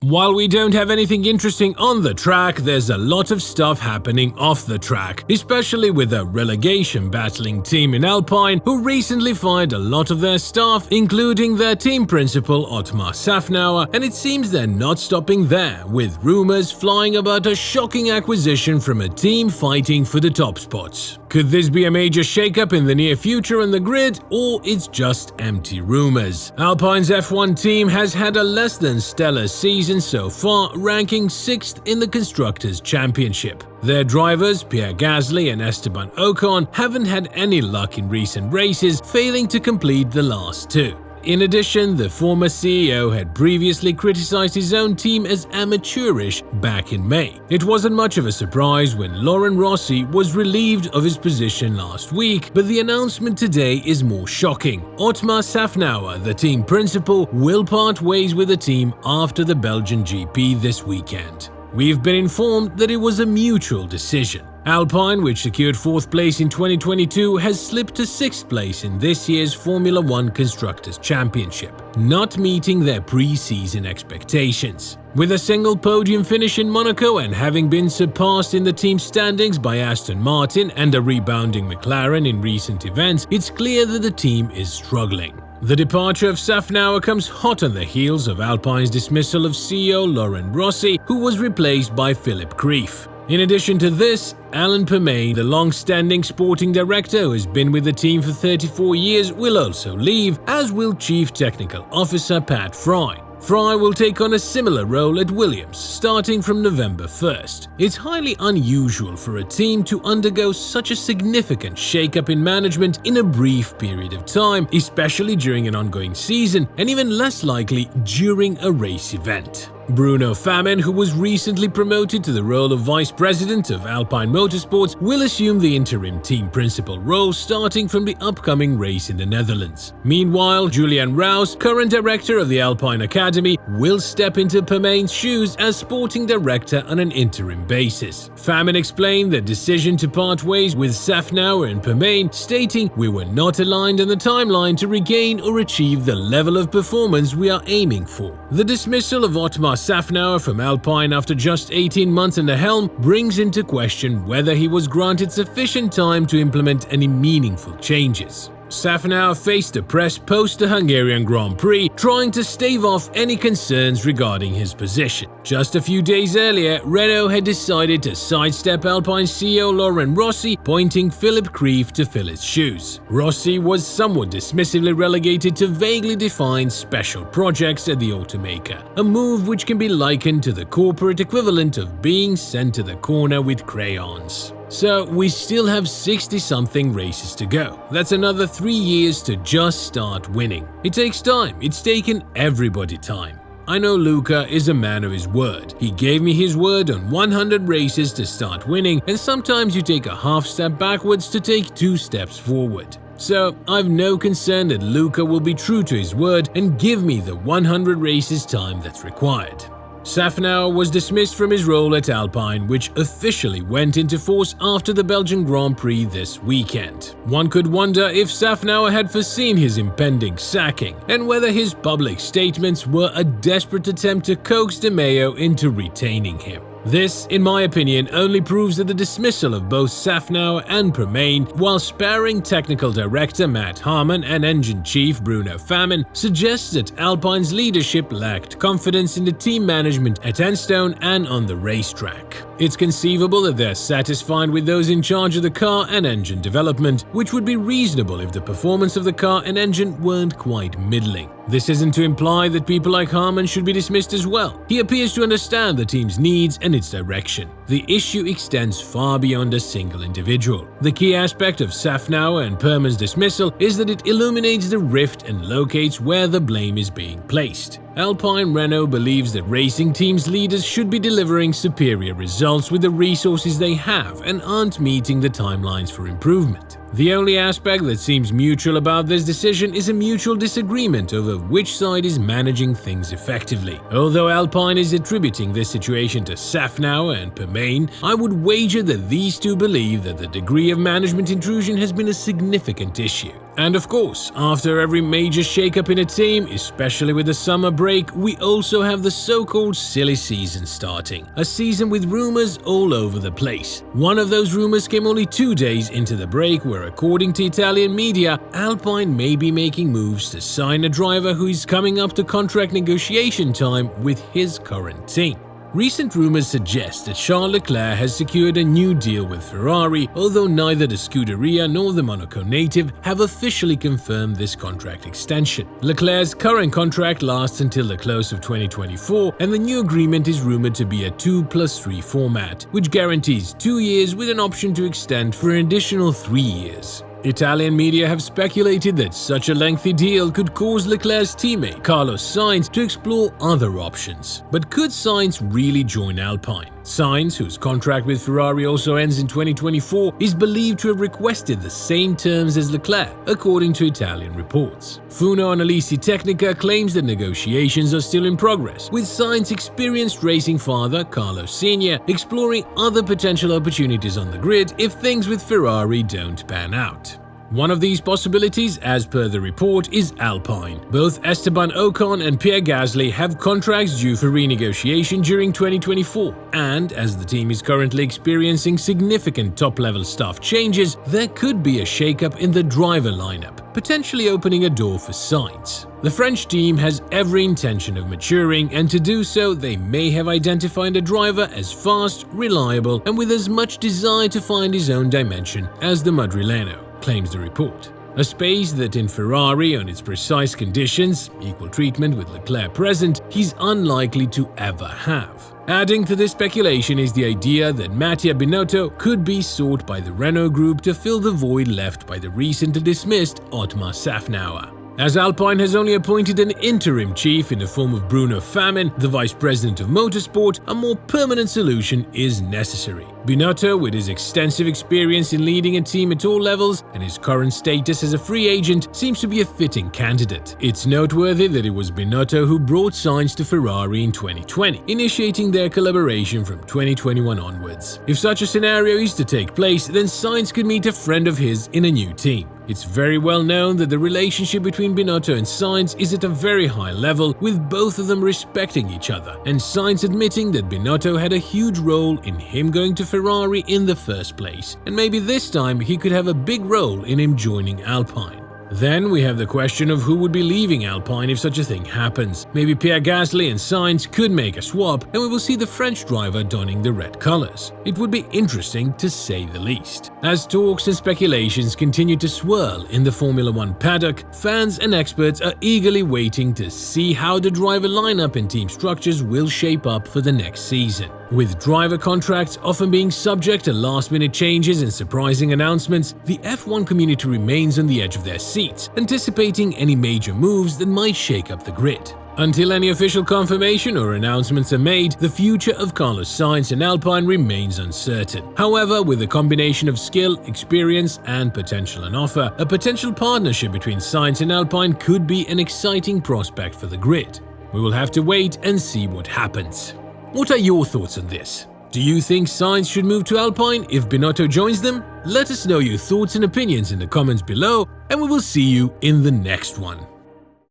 While we don't have anything interesting on the track, there's a lot of stuff happening off the track, especially with a relegation battling team in Alpine who recently fired a lot of their staff, including their team principal Otmar Sznafnauer, and it seems they're not stopping there, with rumors flying about a shocking acquisition from a team fighting for the top spots. Could this be a major shakeup in the near future on the grid, or it's just empty rumors? Alpine's F1 team has had a less than stellar season so far, ranking 6th in the Constructors' Championship. Their drivers, Pierre Gasly and Esteban Ocon, haven't had any luck in recent races, failing to complete the last two. In addition, the former CEO had previously criticized his own team as amateurish back in May. It wasn't much of a surprise when Lorenzo Rossi was relieved of his position last week, but the announcement today is more shocking. Otmar Sznafnauer, the team principal, will part ways with the team after the Belgian GP this weekend. We've been informed that it was a mutual decision. Alpine, which secured 4th place in 2022, has slipped to 6th place in this year's Formula 1 Constructors' Championship, not meeting their pre-season expectations. With a single podium finish in Monaco and having been surpassed in the team standings by Aston Martin and a rebounding McLaren in recent events, it's clear that the team is struggling. The departure of Szafnauer comes hot on the heels of Alpine's dismissal of CEO Lorenzo Rossi, who was replaced by Philipp Krief. In addition to this, Alain Permain, the long-standing sporting director who has been with the team for 34 years, will also leave, as will Chief Technical Officer Pat Fry. Fry will take on a similar role at Williams, starting from November 1st. It's highly unusual for a team to undergo such a significant shakeup in management in a brief period of time, especially during an ongoing season, and even less likely during a race event. Bruno Famin, who was recently promoted to the role of Vice President of Alpine Motorsports, will assume the interim team principal role starting from the upcoming race in the Netherlands. Meanwhile, Julian Rouse, current director of the Alpine Academy, will step into Permain's shoes as sporting director on an interim basis. Famin explained the decision to part ways with Szafnauer and Permain, stating, "We were not aligned on the timeline to regain or achieve the level of performance we are aiming for." The dismissal of Otmar Szafnauer from Alpine after just 18 months in the helm brings into question whether he was granted sufficient time to implement any meaningful changes. Szafnauer faced the press post the Hungarian Grand Prix, trying to stave off any concerns regarding his position. Just a few days earlier, Renault had decided to sidestep Alpine CEO Lorenzo Rossi, pointing Philipp Krief to fill his shoes. Rossi was somewhat dismissively relegated to vaguely defined special projects at the automaker, a move which can be likened to the corporate equivalent of being sent to the corner with crayons. So we still have 60-something races to go. That's another 3 years to just start winning. It takes time. It's taken everybody time. I know Luca is a man of his word. He gave me his word on 100 races to start winning, and sometimes you take a half step backwards to take 2 steps forward. So I've no concern that Luca will be true to his word and give me the 100 races time that's required. Szafnauer was dismissed from his role at Alpine, which officially went into force after the Belgian Grand Prix this weekend. One could wonder if Szafnauer had foreseen his impending sacking, and whether his public statements were a desperate attempt to coax De Meo into retaining him. This, in my opinion, only proves that the dismissal of both Szafnauer and Permain, while sparing technical director Matt Harmon and engine chief Bruno Famin, suggests that Alpine's leadership lacked confidence in the team management at Enstone and on the racetrack. It's conceivable that they're satisfied with those in charge of the car and engine development, which would be reasonable if the performance of the car and engine weren't quite middling. This isn't to imply that people like Harmon should be dismissed as well. He appears to understand the team's needs and its direction. The issue extends far beyond a single individual. The key aspect of Szafnauer and Permain's dismissal is that it illuminates the rift and locates where the blame is being placed. Alpine Renault believes that racing teams' leaders should be delivering superior results with the resources they have and aren't meeting the timelines for improvement. The only aspect that seems mutual about this decision is a mutual disagreement over which side is managing things effectively. Although Alpine is attributing this situation to Szafnauer and Permain, I would wager that these two believe that the degree of management intrusion has been a significant issue. And of course, after every major shakeup in a team, especially with the summer break, we also have the so-called silly season starting. A season with rumors all over the place. One of those rumors came only 2 days into the break where, according to Italian media, Alpine may be making moves to sign a driver who is coming up to contract negotiation time with his current team. Recent rumors suggest that Charles Leclerc has secured a new deal with Ferrari, although neither the Scuderia nor the Monaco native have officially confirmed this contract extension. Leclerc's current contract lasts until the close of 2024, and the new agreement is rumored to be a 2+3 format, which guarantees 2 years with an option to extend for an additional 3 years. Italian media have speculated that such a lengthy deal could cause Leclerc's teammate Carlos Sainz to explore other options. But could Sainz really join Alpine? Sainz, whose contract with Ferrari also ends in 2024, is believed to have requested the same terms as Leclerc, according to Italian reports. Funo Analisi Tecnica claims that negotiations are still in progress, with Sainz's experienced racing father, Carlos Sr., exploring other potential opportunities on the grid if things with Ferrari don't pan out. One of these possibilities, as per the report, is Alpine. Both Esteban Ocon and Pierre Gasly have contracts due for renegotiation during 2024, and as the team is currently experiencing significant top-level staff changes, there could be a shakeup in the driver lineup, potentially opening a door for Sainz. The French team has every intention of maturing, and to do so, they may have identified a driver as fast, reliable, and with as much desire to find his own dimension as the Madrileno, claims the report. A space that in Ferrari, on its precise conditions, equal treatment with Leclerc present, he's unlikely to ever have. Adding to this speculation is the idea that Mattia Binotto could be sought by the Renault Group to fill the void left by the recently dismissed Otmar Sznafnauer. As Alpine has only appointed an interim chief in the form of Bruno Famin, the vice president of motorsport, a more permanent solution is necessary. Binotto, with his extensive experience in leading a team at all levels and his current status as a free agent, seems to be a fitting candidate. It's noteworthy that it was Binotto who brought Sainz to Ferrari in 2020, initiating their collaboration from 2021 onwards. If such a scenario is to take place, then Sainz could meet a friend of his in a new team. It's very well known that the relationship between Binotto and Sainz is at a very high level, with both of them respecting each other, and Sainz admitting that Binotto had a huge role in him going to Ferrari in the first place, and maybe this time he could have a big role in him joining Alpine. Then we have the question of who would be leaving Alpine if such a thing happens. Maybe Pierre Gasly and Sainz could make a swap, and we will see the French driver donning the red colors. It would be interesting to say the least. As talks and speculations continue to swirl in the Formula One paddock, fans and experts are eagerly waiting to see how the driver lineup and team structures will shape up for the next season. With driver contracts often being subject to last-minute changes and surprising announcements, the F1 community remains on the edge of their seats, anticipating any major moves that might shake up the grid. Until any official confirmation or announcements are made, the future of Carlos Sainz and Alpine remains uncertain. However, with a combination of skill, experience, and potential on offer, a potential partnership between Sainz and Alpine could be an exciting prospect for the grid. We will have to wait and see what happens. What are your thoughts on this? Do you think Sainz should move to Alpine if Binotto joins them? Let us know your thoughts and opinions in the comments below, and we will see you in the next one.